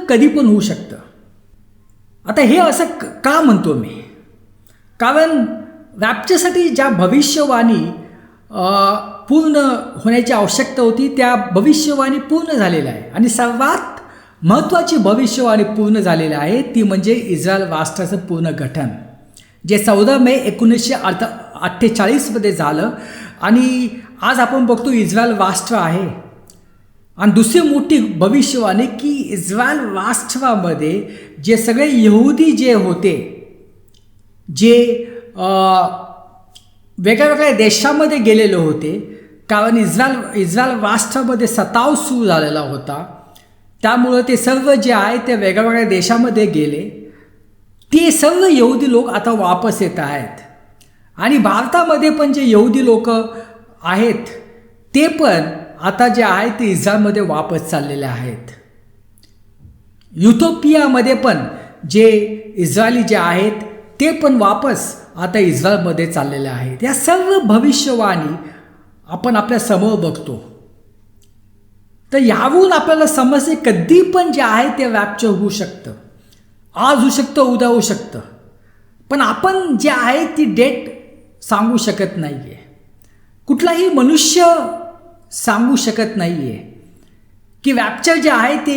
कधी पण होऊ शकतं. आता हे असं का म्हणतो मी? कारण रॅप्चरसाठी ज्या भविष्यवाणी पूर्ण होण्याची आवश्यकता होती त्या भविष्यवाणी पूर्ण झालेल्या आहे. आणि सर्वात महत्त्वाची भविष्यवाणी पूर्ण झालेली आहे ती म्हणजे इस्रायल राष्ट्राचं पूर्ण गठन, जे 14 मे 1948 झालं. आणि आज आपण बघतो इस्रायल राष्ट्र आहे. आणि दुसरी मोठी भविष्यवाणी की इस्रायल राष्ट्रामध्ये जे सगळे यहुदी जे होते, जे वेगळ्या वेगळ्या देशामध्ये गेलेले होते, कारण इस्रायल राष्ट्रामध्ये सताव सुरू झालेला होता, त्यामुळं ते सर्व जे आहे ते वेगळ्या वेगळ्या देशामध्ये गेले. ते सर्व यहुदी लोक आता वापस येत आहेत. आणि भारतामध्ये पण जे यहुदी लोक आहेत ते पण आता जे आहे ते इस्रायलमध्ये वापस चाललेले आहेत. युथोपियामध्ये पण जे इस्रायली जे आहेत ते पण वापस आता इस्रायलमध्ये चाललेले आहेत. या सर्व भविष्यवाणी आपण आपल्या समोर बघतो. तर यावरून आपल्याला समजते कधी पण जे आहे ते रॅप्चर होऊ शकतं. आज होऊ शकतं, उद्या होऊ शकतं, पण आपण जे आहे ती डेट सांगू शकत नाही आहे. कुठलाही मनुष्य सांगू शकत नाही आहे की रॅप्चर जे आहे ते